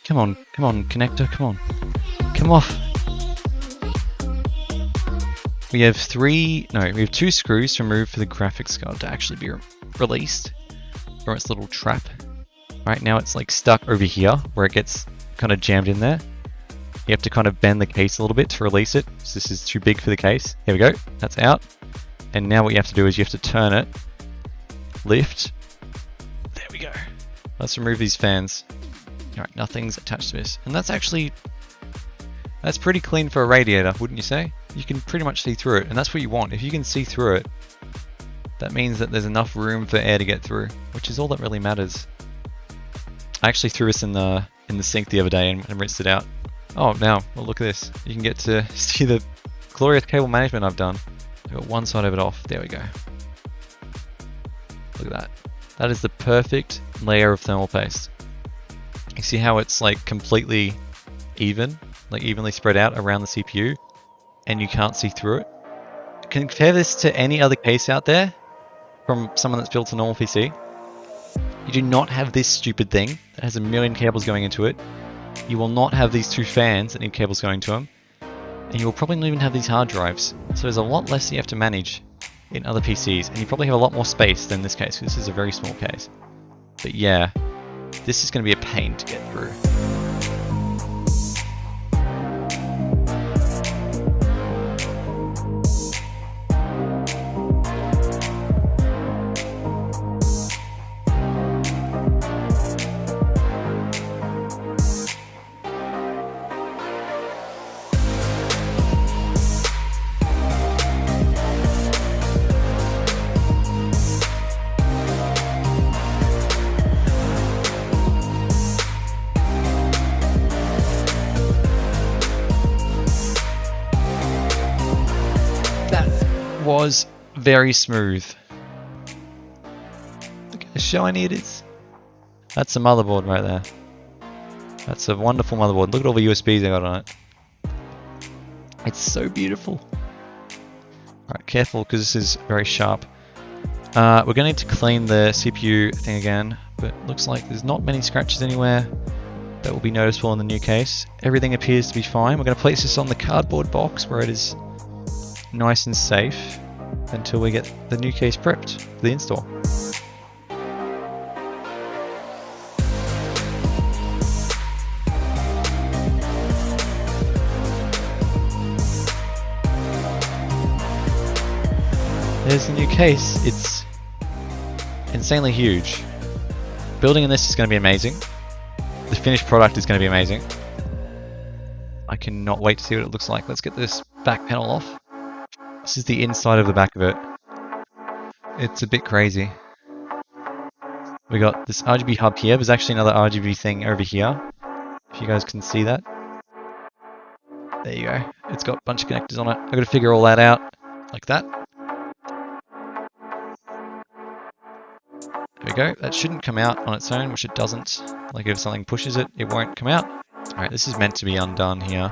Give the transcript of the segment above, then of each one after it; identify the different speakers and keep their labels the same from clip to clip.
Speaker 1: Come on, connector, come on. Come off. We have two screws to remove for the graphics card to actually be released from its little trap. Right now it's like stuck over here where it gets kind of jammed in there. You have to kind of bend the case a little bit to release it. So this is too big for the case. Here we go, that's out. And now what you have to do is you have to turn it, lift. There we go. Let's remove these fans. All right, nothing's attached to this. And that's pretty clean for a radiator, wouldn't you say? You can pretty much see through it, and that's what you want. If you can see through it, that means that there's enough room for air to get through, which is all that really matters. I actually threw this in the sink the other day and rinsed it out. Oh, now, well, look at this. You can get to see the glorious cable management I've done. I've got one side of it off. There we go. Look at that. That is the perfect layer of thermal paste. You see how it's like completely even, like evenly spread out around the CPU, and you can't see through it? Compare this to any other case out there from someone that's built a normal PC. You do not have this stupid thing that has a million cables going into it. You will not have these two fans that need cables going to them. And you will probably not even have these hard drives. So there's a lot less that you have to manage in other PCs. And you probably have a lot more space than this case, because this is a very small case. But yeah, this is going to be a pain to get through. Was very smooth. Look how shiny it is. That's a motherboard right there. That's a wonderful motherboard. Look at all the USBs I got on it. It's so beautiful. Alright, careful because this is very sharp. We're going to need to clean the CPU thing again, but looks like there's not many scratches anywhere that will be noticeable in the new case. Everything appears to be fine. We're going to place this on the cardboard box where it is nice and safe until we get the new case prepped for the install. There's the new case. It's insanely huge. Building in this is going to be amazing. The finished product is going to be amazing. I cannot wait to see what it looks like. Let's get this back panel off. This is the inside of the back of it. It's a bit crazy. We got this RGB hub here. There's actually another RGB thing over here. If you guys can see that. There you go. It's got a bunch of connectors on it. I've got to figure all that out. Like that. There we go. That shouldn't come out on its own, which it doesn't. Like if something pushes it, it won't come out. Alright, this is meant to be undone here.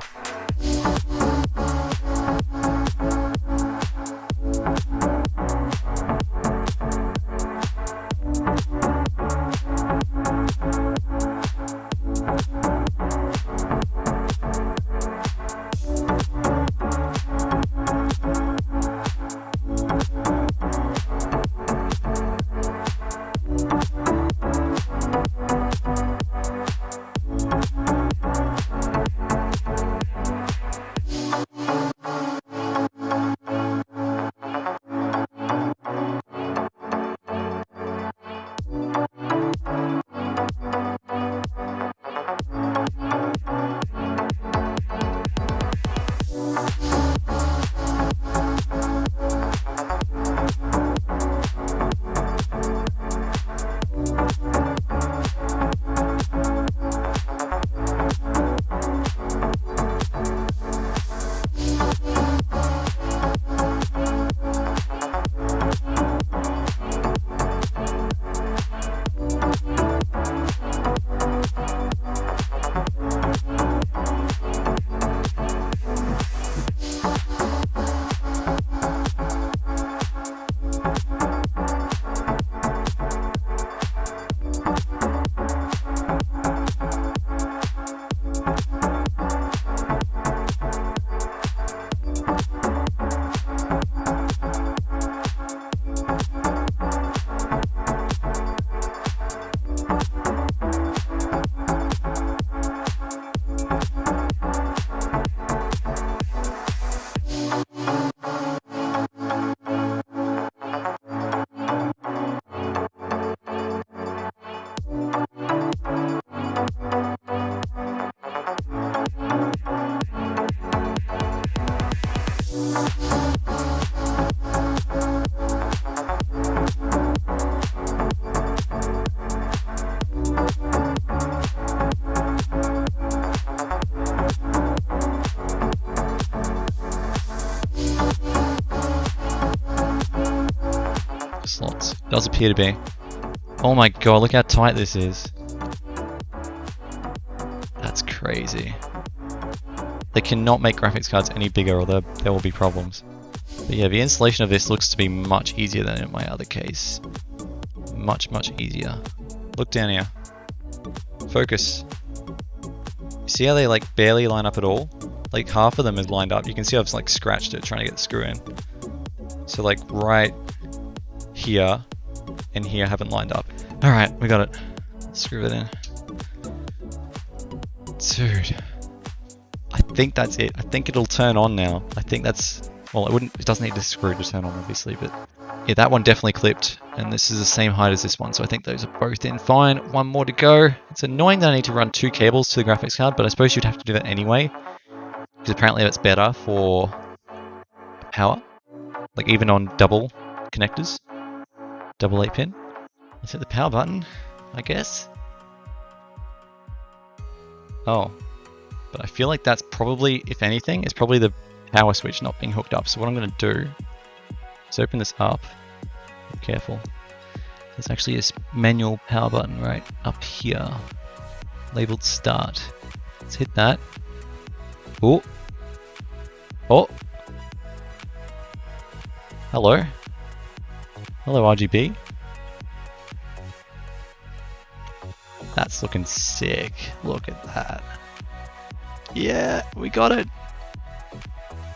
Speaker 1: appear to be. Oh my god, look how tight this is. That's crazy. They cannot make graphics cards any bigger or there will be problems. But yeah, the installation of this looks to be much easier than in my other case. Much easier. Look down here. Focus. See how they like barely line up at all? Like half of them is lined up. You can see I've like scratched it trying to get the screw in. So like right here and here haven't lined up. Alright, we got it. Screw it in. Dude. I think that's it. I think it'll turn on now. I think that's... Well, it doesn't need the screw to turn on obviously, but... Yeah, that one definitely clipped, and this is the same height as this one, so I think those are both in fine. One more to go. It's annoying that I need to run 2 cables to the graphics card, but I suppose you'd have to do that anyway, because apparently that's better for power, like even on double connectors, double 8-pin. Let's hit the power button, I guess. Oh, but I feel like that's probably, if anything, it's probably the power switch not being hooked up, so what I'm going to do is open this up. Be careful. There's actually this manual power button right up here, labeled start. Let's hit that. Oh. Oh. Hello. Hello, RGB. That's looking sick. Look at that. Yeah, we got it.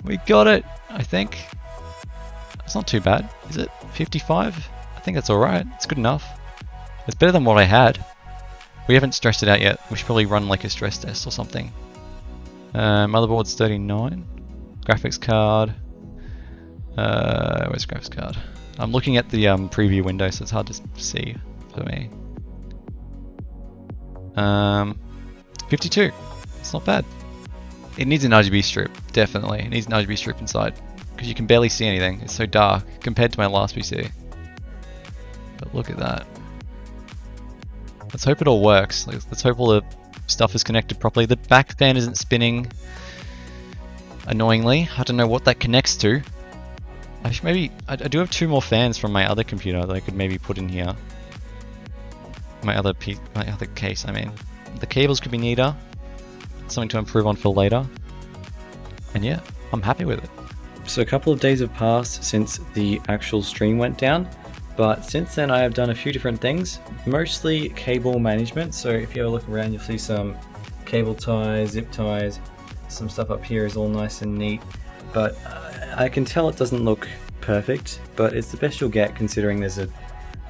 Speaker 1: We got it, I think. It's not too bad, is it? 55? I think that's alright. It's good enough. It's better than what I had. We haven't stressed it out yet. We should probably run like a stress test or something. Motherboard's 39. Graphics card. Where's the graphics card? I'm looking at the preview window, so it's hard to see for me. 52. It's not bad. It needs an RGB strip, definitely. It needs an RGB strip inside, because you can barely see anything. It's so dark compared to my last PC. But look at that. Let's hope it all works. Let's hope all the stuff is connected properly. The back fan isn't spinning, annoyingly. I don't know what that connects to. I do have 2 more fans from my other computer that I could maybe put in here. My other case, I mean. The cables could be neater. Something to improve on for later. And yeah, I'm happy with it. So a couple of days have passed since the actual stream went down, but since then I have done a few different things, mostly cable management. So if you have a look around, you'll see some cable ties, zip ties, some stuff up here is all nice and neat, but I can tell it doesn't look perfect, but it's the best you'll get considering there's a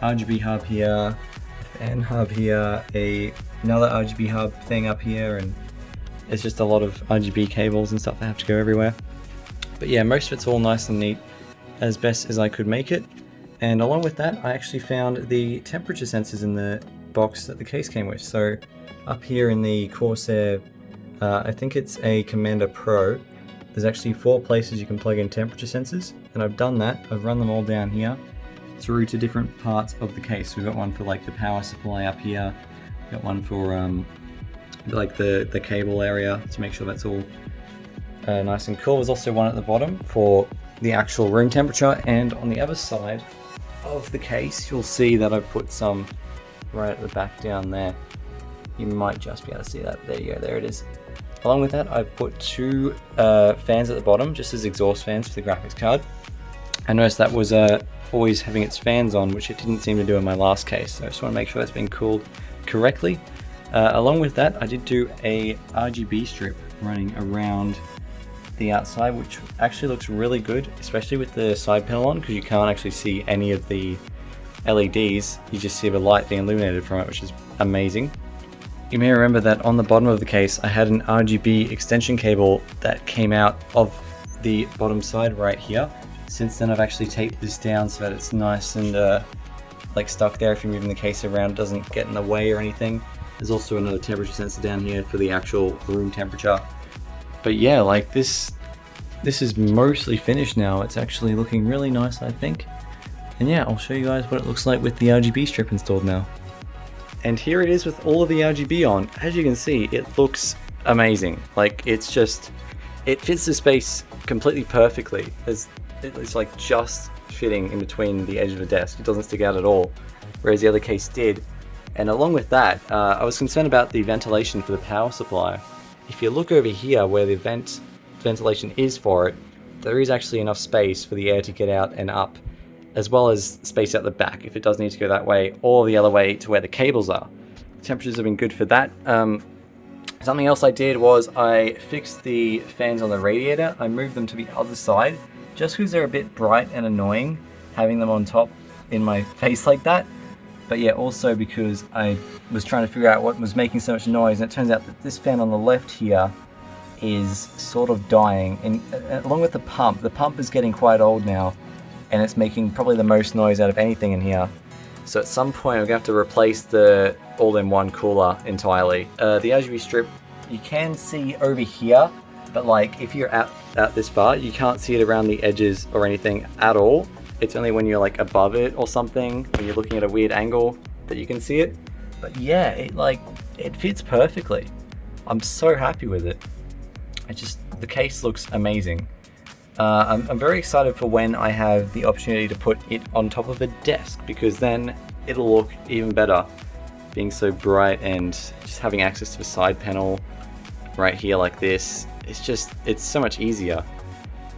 Speaker 1: RGB hub here, a fan hub here, another RGB hub thing up here, and it's just a lot of RGB cables and stuff that have to go everywhere. But yeah, most of it's all nice and neat, as best as I could make it. And along with that, I actually found the temperature sensors in the box that the case came with. So up here in the Corsair, I think it's a Commander Pro, there's actually 4 places you can plug in temperature sensors. And I've done that, I've run them all down here through to different parts of the case. We've got one for like the power supply up here, got one for like the cable area to make sure that's all nice and cool. There's also one at the bottom for the actual room temperature, and on the other side of the case you'll see that I've put some right at the back down there. You might just be able to see that. There you go, there it is. Along with that, I've put 2 fans at the bottom just as exhaust fans for the graphics card. I noticed that was always having its fans on, which it didn't seem to do in my last case, so I just want to make sure that's been cooled correctly. Along with that, I did do a RGB strip running around the outside, which actually looks really good, especially with the side panel on, because you can't actually see any of the LEDs, you just see the light being illuminated from it, which is amazing. You may remember that on the bottom of the case I had an RGB extension cable that came out of the bottom side right here. Since then I've actually taped this down so that it's nice and like stuck there. If you're moving the case around, it doesn't get in the way or anything. There's also another temperature sensor down here for the actual room temperature. But yeah, like this is mostly finished now. It's actually looking really nice, I think. And yeah, I'll show you guys what it looks like with the RGB strip installed now. And here it is with all of the RGB on. As you can see, it looks amazing. Like, it's just, it fits the space completely perfectly. There's
Speaker 2: it's like just fitting in between the edge of the desk. It doesn't stick out at all, whereas the other case did. And along with that, I was concerned about the ventilation for the power supply. If you look over here where the ventilation is for it, there is actually enough space for the air to get out and up, as well as space out the back if it does need to go that way, or the other way to where the cables are. Temperatures have been good for that. Something else I did was I fixed the fans on the radiator. I moved them to the other side, just because they're a bit bright and annoying having them on top in my face like that. But yeah, also because I was trying to figure out what was making so much noise, and it turns out that this fan on the left here is sort of dying, and along with the pump is getting quite old now, and it's making probably the most noise out of anything in here. So at some point we're going to have to replace the all-in-one cooler entirely. The RGB strip you can see over here, but like if you're out this far, you can't see it around the edges or anything at all. It's only when you're like above it or something, when you're looking at a weird angle, that you can see it. But yeah, it fits perfectly. I'm so happy with it. The case looks amazing. I'm very excited for when I have the opportunity to put it on top of a desk, because then it'll look even better, being so bright and just having access to the side panel right here like this. It's so much easier.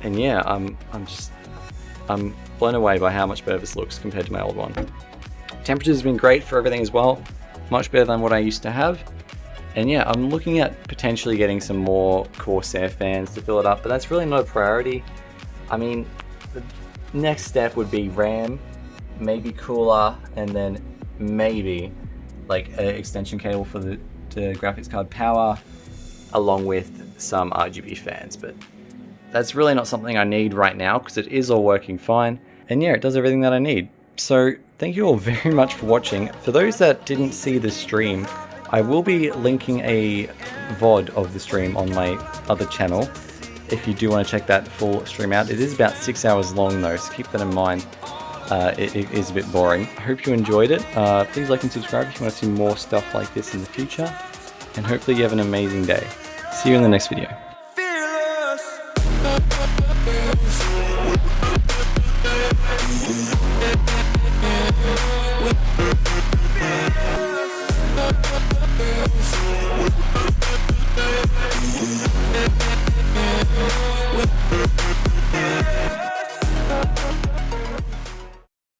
Speaker 2: And yeah, I'm blown away by how much better this looks compared to my old one. Temperature's been great for everything as well, much better than what I used to have. And yeah, I'm looking at potentially getting some more Corsair fans to fill it up, but that's really not a priority. I mean, the next step would be RAM, maybe cooler, and then maybe like an extension cable for the graphics card power, along with some RGB fans. But that's really not something I need right now, because it is all working fine. And yeah, it does everything that I need. So thank you all very much for watching. For those that didn't see the stream, I will be linking a VOD of the stream on my other channel if you do want to check that full stream out. It is about 6 hours long though, so keep that in mind. It is a bit boring. I hope you enjoyed it. Please like and subscribe if you want to see more stuff like this in the future. And hopefully you have an amazing day. See you in the next video.
Speaker 3: Yeah.